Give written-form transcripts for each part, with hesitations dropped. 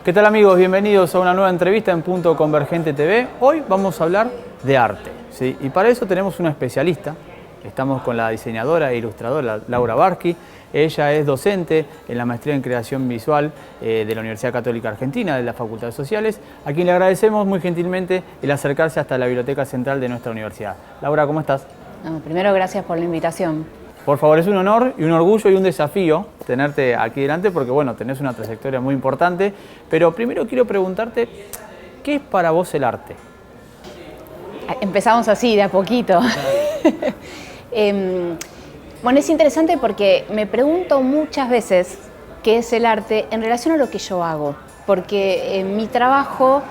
¿Qué tal amigos? Bienvenidos a una nueva entrevista en Punto Convergente TV. Hoy vamos a hablar de arte, ¿sí? Y para eso tenemos una especialista. Estamos con la diseñadora e ilustradora Laura Barqui. Ella es docente en la maestría en creación visual de la Universidad Católica Argentina, de la Facultad de Sociales, a quien le agradecemos muy gentilmente el acercarse hasta la biblioteca central de nuestra universidad. Laura, ¿cómo estás? Primero, gracias por la invitación. Por favor, es un honor y un orgullo y un desafío tenerte aquí delante porque, bueno, tenés una trayectoria muy importante. Pero primero quiero preguntarte, ¿qué es para vos el arte? Empezamos así, de a poquito. Bueno, es interesante porque me pregunto muchas veces qué es el arte en relación a lo que yo hago. Porque mi trabajo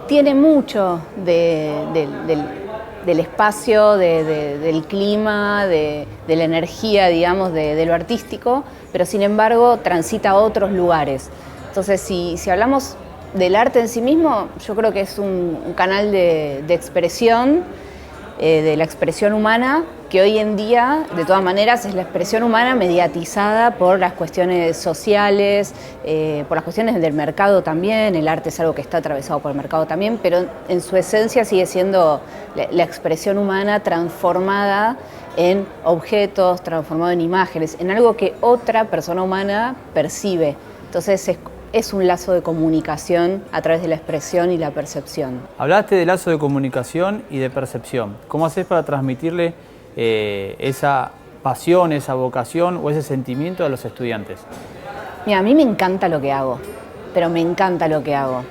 tiene mucho del espacio, del clima, de la energía, digamos, de lo artístico, pero sin embargo transita a otros lugares. Entonces, si hablamos del arte en sí mismo, yo creo que es un canal de expresión, de la expresión humana, que hoy en día, de todas maneras, es la expresión humana mediatizada por las cuestiones sociales, por las cuestiones del mercado también. El arte es algo que está atravesado por el mercado también, pero en su esencia sigue siendo la expresión humana transformada en objetos, transformado en imágenes, en algo que otra persona humana percibe. Entonces es un lazo de comunicación a través de la expresión y la percepción. Hablaste de lazo de comunicación y de percepción. ¿Cómo haces para transmitirle esa pasión, esa vocación o ese sentimiento a los estudiantes? Mira, a mí me encanta lo que hago, pero me encanta lo que hago.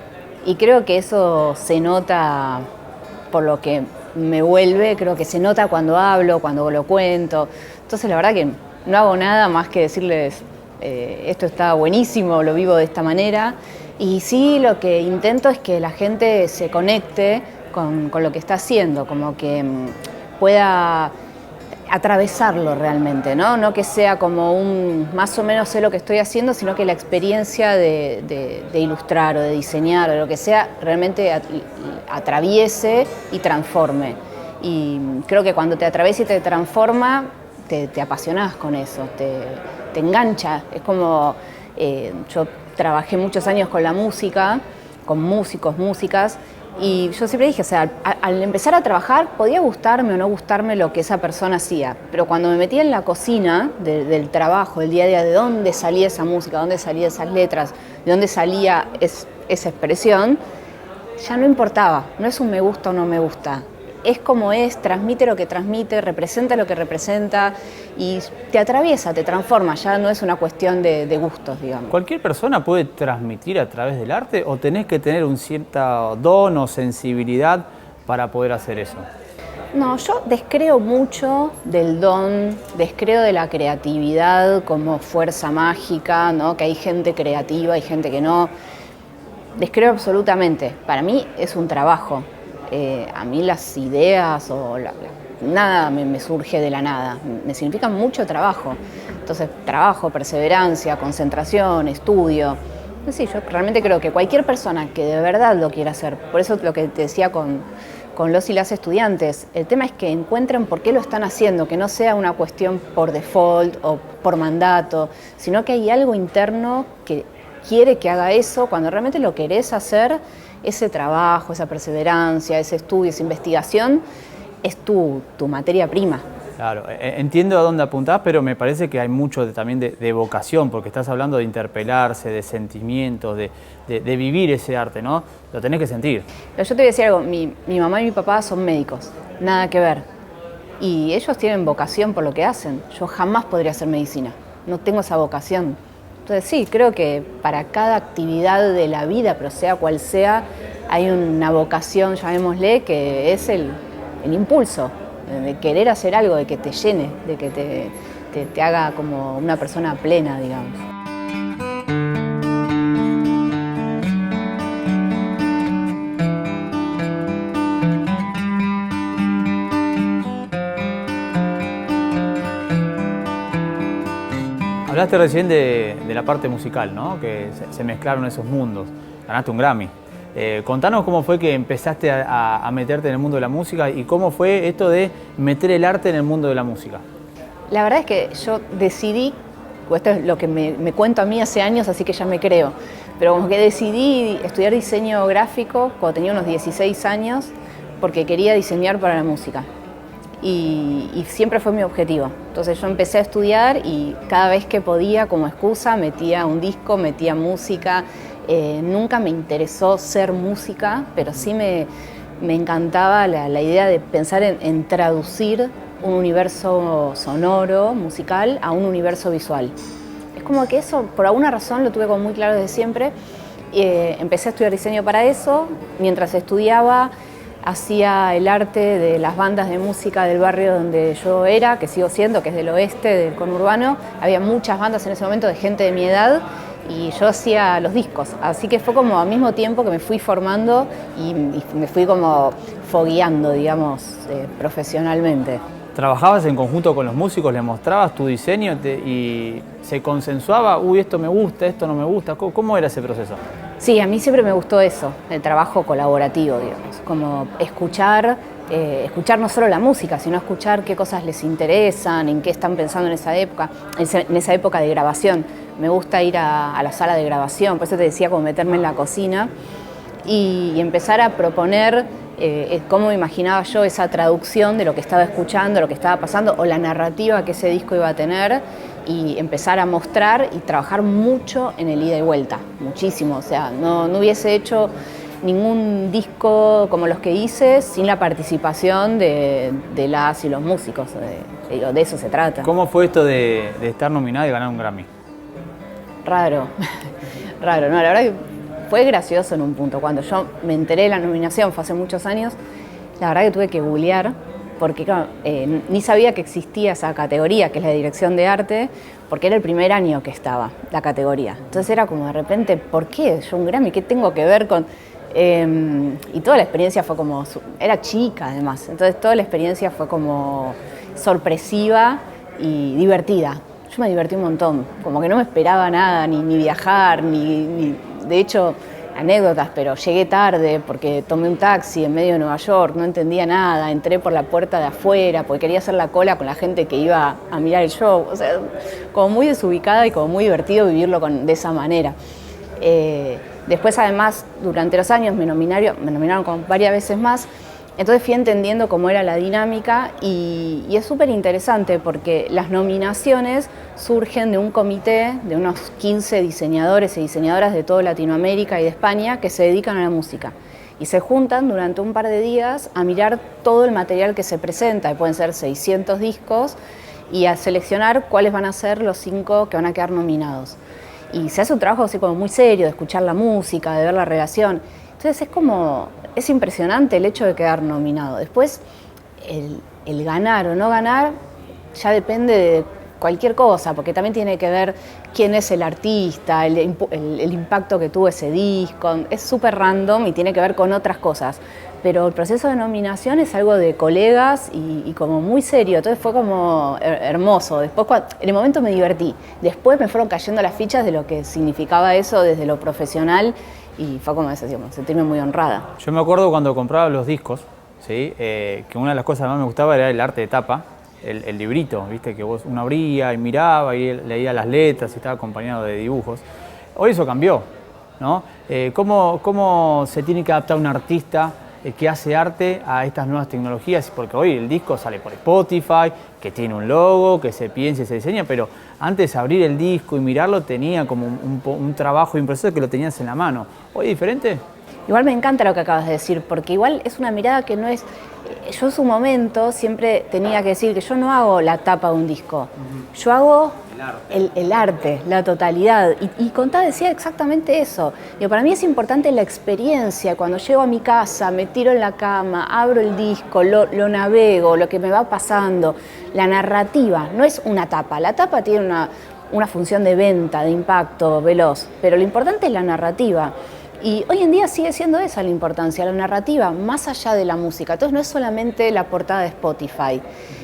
Y creo que eso se nota por lo que me vuelve, creo que se nota cuando hablo, cuando lo cuento. Entonces la verdad que no hago nada más que decirles, esto está buenísimo, lo vivo de esta manera. Y sí, lo que intento es que la gente se conecte con lo que está haciendo, como que pueda atravesarlo realmente, ¿no? No que sea como más o menos sé lo que estoy haciendo, sino que la experiencia de ilustrar o de diseñar o de lo que sea realmente atraviese y transforme. Y creo que cuando te atraviesa y te transforma, te apasionás con eso, te engancha. Es como, yo trabajé muchos años con la música, con músicos, músicas, y yo siempre dije, o sea, al empezar a trabajar podía gustarme o no gustarme lo que esa persona hacía, pero cuando me metía en la cocina del trabajo, del día a día, de dónde salía esa música, dónde salían esas letras, de dónde salía esa expresión, ya no importaba, no es un me gusta o no me gusta. Es como es, transmite lo que transmite, representa lo que representa y te atraviesa, te transforma, ya no es una cuestión de gustos, digamos. ¿Cualquier persona puede transmitir a través del arte o tenés que tener un cierto don o sensibilidad para poder hacer eso? No, yo descreo mucho del don, descreo de la creatividad como fuerza mágica, ¿no? Que hay gente creativa, hay gente que no. Descreo absolutamente. Para mí es un trabajo. A mí las ideas o nada me surge de la nada, me significan mucho trabajo. Entonces, trabajo, perseverancia, concentración, estudio. Sí, yo realmente creo que cualquier persona que de verdad lo quiera hacer, por eso lo que te decía con los y las estudiantes, el tema es que encuentren por qué lo están haciendo, que no sea una cuestión por default o por mandato, sino que hay algo interno que quiere que haga eso cuando realmente lo querés hacer. Ese trabajo, esa perseverancia, ese estudio, esa investigación es tu materia prima. Claro, entiendo a dónde apuntás, pero me parece que hay mucho también de vocación, porque estás hablando de interpelarse, de sentimientos, de vivir ese arte, ¿no? Lo tenés que sentir. Pero yo te voy a decir algo, mi mamá y mi papá son médicos, nada que ver. Y ellos tienen vocación por lo que hacen. Yo jamás podría hacer medicina, no tengo esa vocación. Entonces sí, creo que para cada actividad de la vida, pero sea cual sea, hay una vocación, llamémosle, que es el impulso de querer hacer algo, de que te llene, de que te haga como una persona plena, digamos. Hablaste recién de la parte musical, ¿no? Que se mezclaron esos mundos. Ganaste un Grammy. Contanos cómo fue que empezaste a meterte en el mundo de la música y cómo fue esto de meter el arte en el mundo de la música. La verdad es que yo decidí, esto es lo que me cuento a mí hace años, así que ya me creo, pero como que decidí estudiar diseño gráfico cuando tenía unos 16 años porque quería diseñar para la música. Y siempre fue mi objetivo. Entonces yo empecé a estudiar y cada vez que podía, como excusa, metía un disco, metía música. Nunca me interesó ser música, pero sí me encantaba la idea de pensar en traducir un universo sonoro, musical, a un universo visual. Es como que eso, por alguna razón, lo tuve como muy claro desde siempre. Empecé a estudiar diseño para eso. Mientras estudiaba, hacía el arte de las bandas de música del barrio donde yo era, que sigo siendo, que es del oeste, del conurbano. Había muchas bandas en ese momento de gente de mi edad y yo hacía los discos. Así que fue como al mismo tiempo que me fui formando y me fui como fogueando, digamos, profesionalmente. ¿Trabajabas en conjunto con los músicos, les mostrabas tu diseño y se consensuaba, uy, esto me gusta, esto no me gusta? ¿Cómo era ese proceso? Sí, a mí siempre me gustó eso, el trabajo colaborativo, digamos, como escuchar no solo la música, sino escuchar qué cosas les interesan, en qué están pensando en esa época de grabación. Me gusta ir a la sala de grabación, por eso te decía como meterme en la cocina y empezar a proponer cómo me imaginaba yo esa traducción de lo que estaba escuchando, lo que estaba pasando o la narrativa que ese disco iba a tener y empezar a mostrar y trabajar mucho en el ida y vuelta, muchísimo. O sea, no hubiese hecho ningún disco como los que hice sin la participación de las y los músicos. De eso se trata. ¿Cómo fue esto de estar nominada y ganar un Grammy? Raro, raro, no, la verdad que fue gracioso en un punto. Cuando yo me enteré de la nominación, fue hace muchos años, la verdad que tuve que googlear, porque claro, ni sabía que existía esa categoría, que es la dirección de arte, porque era el primer año que estaba la categoría. Entonces era como de repente, ¿por qué yo un Grammy? ¿Qué tengo que ver con...? Y toda la experiencia fue como... Era chica además, entonces toda la experiencia fue como sorpresiva y divertida. Yo me divertí un montón, como que no me esperaba nada, ni viajar, de hecho, anécdotas, pero llegué tarde porque tomé un taxi en medio de Nueva York, no entendía nada, entré por la puerta de afuera porque quería hacer la cola con la gente que iba a mirar el show, o sea, como muy desubicada y como muy divertido vivirlo de esa manera. Después, además, durante los años me nominaron como varias veces más. Entonces fui entendiendo cómo era la dinámica y es súper interesante porque las nominaciones surgen de un comité de unos 15 diseñadores y diseñadoras de toda Latinoamérica y de España que se dedican a la música. Y se juntan durante un par de días a mirar todo el material que se presenta, que pueden ser 600 discos, y a seleccionar cuáles van a ser los 5 que van a quedar nominados. Y se hace un trabajo así como muy serio, de escuchar la música, de ver la relación. Entonces es impresionante el hecho de quedar nominado. Después, el ganar o no ganar ya depende de cualquier cosa, porque también tiene que ver quién es el artista, el impacto que tuvo ese disco. Es súper random y tiene que ver con otras cosas. Pero el proceso de nominación es algo de colegas y como muy serio. Entonces fue como hermoso. Después, en el momento me divertí. Después me fueron cayendo las fichas de lo que significaba eso desde lo profesional. Y fue como sentirme muy honrada. Yo me acuerdo cuando compraba los discos, ¿sí? Que una de las cosas que más me gustaba era el arte de tapa, el librito, ¿viste? Que uno abría y miraba y leía las letras y estaba acompañado de dibujos. Hoy eso cambió, ¿no? ¿Cómo se tiene que adaptar un artista que hace arte a estas nuevas tecnologías? Porque hoy el disco sale por Spotify, que tiene un logo, que se piensa y se diseña, pero antes abrir el disco y mirarlo tenía como un trabajo y un proceso que lo tenías en la mano. ¿Hoy es diferente? Igual me encanta lo que acabas de decir, porque igual es una mirada que no es... Yo en su momento siempre tenía que decir que yo no hago la tapa de un disco, yo hago el arte, la totalidad. Y Contá decía exactamente eso. Para mí es importante la experiencia, cuando llego a mi casa, me tiro en la cama, abro el disco, lo navego, lo que me va pasando, la narrativa, no es una tapa. La tapa tiene una función de venta, de impacto veloz, pero lo importante es la narrativa. Y hoy en día sigue siendo esa la importancia, la narrativa, más allá de la música. Entonces no es solamente la portada de Spotify,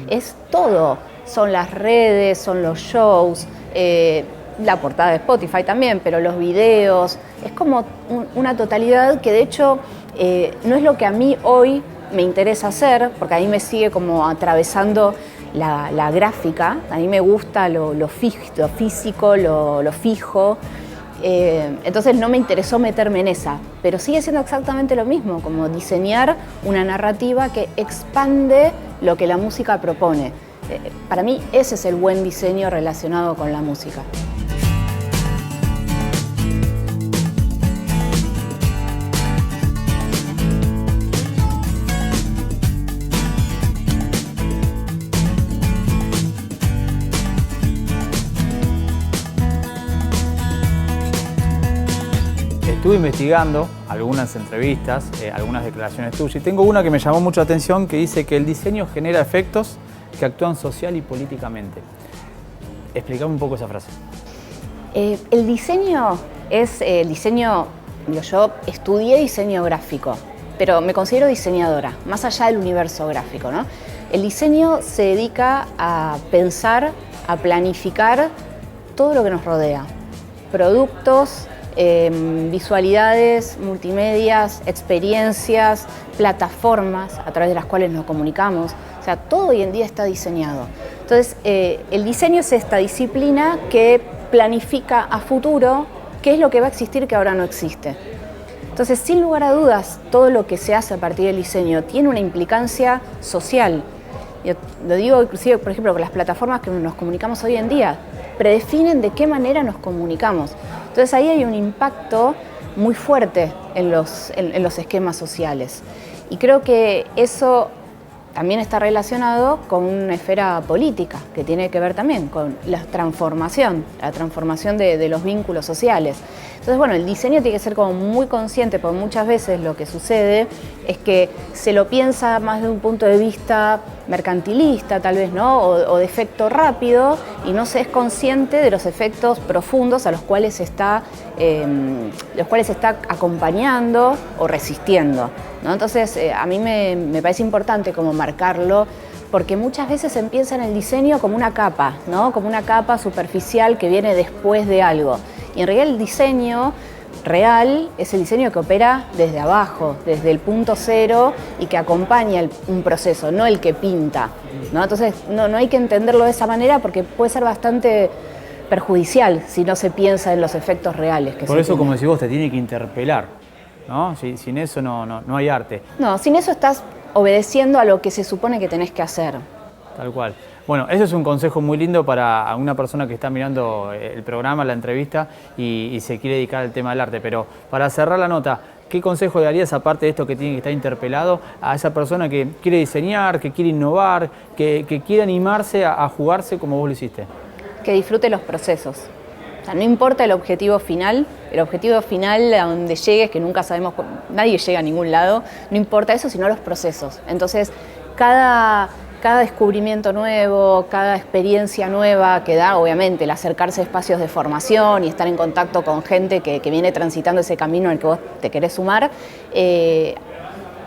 es todo. Son las redes, son los shows, la portada de Spotify también, pero los videos. Es como una totalidad que de hecho no es lo que a mí hoy me interesa hacer, porque a mí me sigue como atravesando la gráfica. A mí me gusta lo físico, lo fijo. Entonces no me interesó meterme en esa, pero sigue siendo exactamente lo mismo, como diseñar una narrativa que expande lo que la música propone. Para mí ese es el buen diseño relacionado con la música. Estuve investigando algunas entrevistas, algunas declaraciones tuyas, y tengo una que me llamó mucho la atención que dice que el diseño genera efectos que actúan social y políticamente. Explícame un poco esa frase. El diseño es yo estudié diseño gráfico, pero me considero diseñadora, más allá del universo gráfico, ¿no? El diseño se dedica a pensar, a planificar todo lo que nos rodea. Productos, visualidades, multimedias, experiencias, plataformas a través de las cuales nos comunicamos. O sea, todo hoy en día está diseñado. Entonces, el diseño es esta disciplina que planifica a futuro qué es lo que va a existir que ahora no existe. Entonces, sin lugar a dudas, todo lo que se hace a partir del diseño tiene una implicancia social. Yo lo digo inclusive, por ejemplo, con las plataformas que nos comunicamos hoy en día, predefinen de qué manera nos comunicamos. Entonces ahí hay un impacto muy fuerte en los esquemas sociales. Y creo que eso también está relacionado con una esfera política, que tiene que ver también con la transformación de los vínculos sociales. Entonces, bueno, el diseño tiene que ser como muy consciente, porque muchas veces lo que sucede es que se lo piensa más de un punto de vista mercantilista, tal vez, ¿no? O de efecto rápido, y no se es consciente de los efectos profundos a los cuales se está acompañando o resistiendo, ¿no? Entonces, a mí me parece importante como marcarlo, porque muchas veces se piensa en el diseño como una capa, ¿no? Como una capa superficial que viene después de algo. Y en realidad el diseño real es el diseño que opera desde abajo, desde el punto cero, y que acompaña un proceso, no el que pinta, ¿no? Entonces no hay que entenderlo de esa manera, porque puede ser bastante perjudicial si no se piensa en los efectos reales. Por eso, como decís vos, te tiene que interpelar, ¿no? Sin eso no hay arte. No, sin eso estás obedeciendo a lo que se supone que tenés que hacer. Tal cual. Bueno, ese es un consejo muy lindo para una persona que está mirando el programa, la entrevista, y se quiere dedicar al tema del arte. Pero para cerrar la nota, ¿qué consejo le darías, aparte de esto que tiene que estar interpelado, a esa persona que quiere diseñar, que quiere innovar, que quiere animarse a jugarse como vos lo hiciste? Que disfrute los procesos. O sea, no importa el objetivo final a donde llegues, que nunca sabemos, nadie llega a ningún lado, no importa eso, sino los procesos. Entonces, cada descubrimiento nuevo, cada experiencia nueva que da, obviamente, el acercarse a espacios de formación y estar en contacto con gente que viene transitando ese camino en el que vos te querés sumar,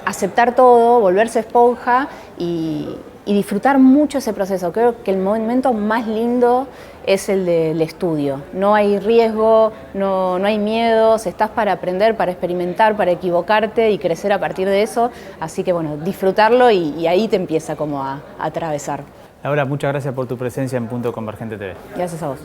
aceptar todo, volverse esponja y disfrutar mucho ese proceso. Creo que el momento más lindo es el del estudio. No hay riesgo, no hay miedos, estás para aprender, para experimentar, para equivocarte y crecer a partir de eso. Así que bueno, disfrutarlo y ahí te empieza como a atravesar. Laura, muchas gracias por tu presencia en Punto Convergente TV. Gracias a vos.